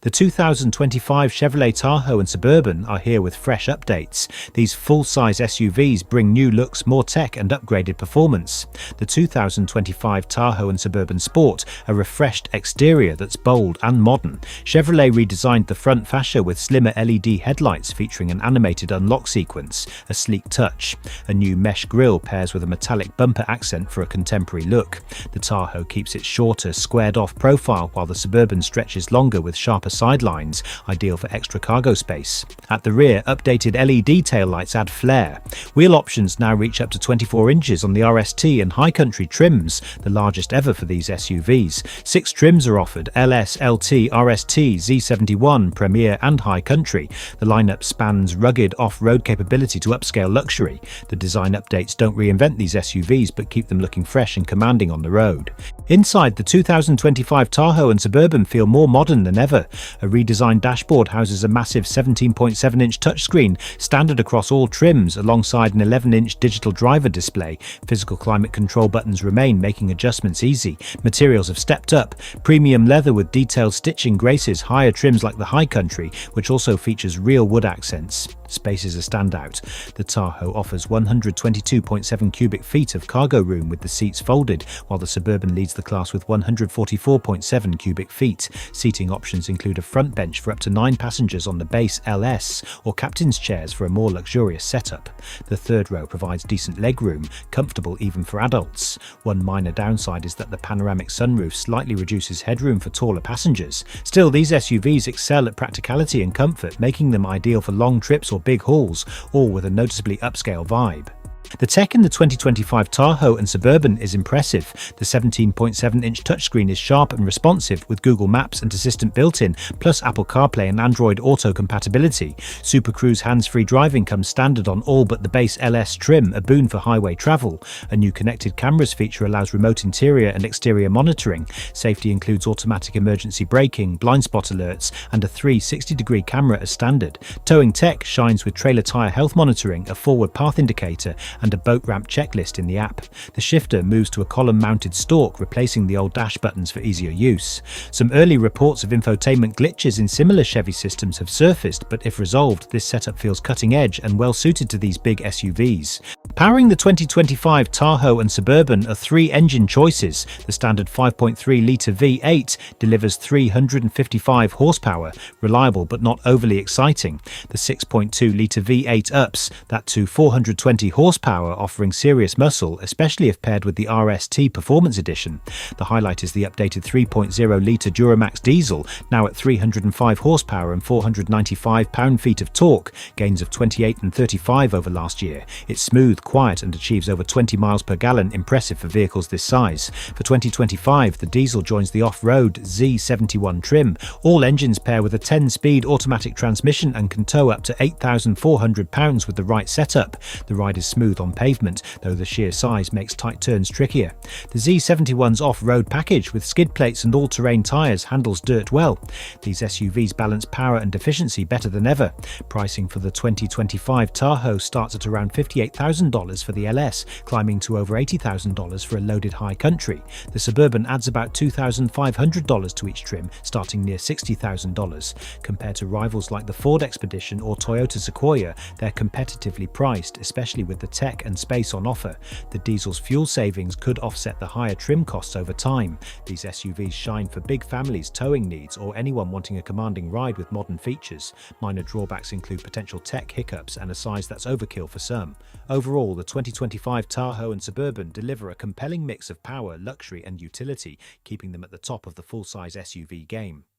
The 2025 Chevrolet Tahoe and Suburban are here with fresh updates. These full-size SUVs bring new looks, more tech and upgraded performance. The 2025 Tahoe and Suburban Sport, a refreshed exterior that's bold and modern. Chevrolet redesigned the front fascia with slimmer LED headlights featuring an animated unlock sequence, a sleek touch. A new mesh grille pairs with a metallic bumper accent for a contemporary look. The Tahoe keeps its shorter, squared-off profile, while the Suburban stretches longer with sharper sidelines, ideal for extra cargo space. At the rear, updated LED taillights add flair. Wheel options now reach up to 24 inches on the RST and High Country trims, the largest ever for these SUVs. 6 trims are offered: LS, LT, RST, Z71, Premier and High Country. The lineup spans rugged off-road capability to upscale luxury. The design updates don't reinvent these SUVs but keep them looking fresh and commanding on the road. Inside, the 2025 Tahoe and Suburban feel more modern than ever. A redesigned dashboard houses a massive 17.7-inch touchscreen, standard across all trims, alongside an 11-inch digital driver display. Physical climate control buttons remain, making adjustments easy. Materials have stepped up. Premium leather with detailed stitching graces higher trims like the High Country, which also features real wood accents. Space is a standout. The Tahoe offers 122.7 cubic feet of cargo room with the seats folded, while the Suburban leads the class with 144.7 cubic feet. Seating options include a front bench for up to 9 passengers on the base LS, or captain's chairs for a more luxurious setup. The third row provides decent legroom, comfortable even for adults. One minor downside is that the panoramic sunroof slightly reduces headroom for taller passengers. Still, these SUVs excel at practicality and comfort, making them ideal for long trips or big hauls, all with a noticeably upscale vibe. The tech in the 2025 Tahoe and Suburban is impressive. The 17.7-inch touchscreen is sharp and responsive, with Google Maps and Assistant built-in, plus Apple CarPlay and Android Auto compatibility. Super Cruise hands-free driving comes standard on all but the base LS trim, a boon for highway travel. A new connected cameras feature allows remote interior and exterior monitoring. Safety includes automatic emergency braking, blind spot alerts, and a 360-degree camera as standard. Towing tech shines with trailer tire health monitoring, a forward path indicator, and a boat ramp checklist in the app. The shifter moves to a column-mounted stalk, replacing the old dash buttons for easier use. Some early reports of infotainment glitches in similar Chevy systems have surfaced, but if resolved, this setup feels cutting-edge and well-suited to these big SUVs. Powering the 2025 Tahoe and Suburban are 3 engine choices. The standard 5.3-litre V8 delivers 355 horsepower, reliable but not overly exciting. The 6.2-litre V8 ups that to 420 horsepower, offering serious muscle, especially if paired with the RST Performance Edition. The highlight is the updated 3.0-litre Duramax diesel, now at 305 horsepower and 495 pound-feet of torque, gains of 28 and 35 over last year. It's smooth, quiet and achieves over 20 miles per gallon, impressive for vehicles this size. For 2025, the diesel joins the off-road Z71 trim. All engines pair with a 10-speed automatic transmission and can tow up to 8,400 pounds with the right setup. The ride is smooth on pavement, though the sheer size makes tight turns trickier. The Z71's off-road package with skid plates and all-terrain tyres handles dirt well. These SUVs balance power and efficiency better than ever. Pricing for the 2025 Tahoe starts at around $58,000 for the LS, climbing to over $80,000 for a loaded High Country. The Suburban adds about $2,500 to each trim, starting near $60,000. Compared to rivals like the Ford Expedition or Toyota Sequoia, they're competitively priced, especially with the tech and space on offer. The diesel's fuel savings could offset the higher trim costs over time. These SUVs shine for big families, towing needs, or anyone wanting a commanding ride with modern features. Minor drawbacks include potential tech hiccups and a size that's overkill for some. Overall, the 2025 Tahoe and Suburban deliver a compelling mix of power, luxury and utility, keeping them at the top of the full-size SUV game.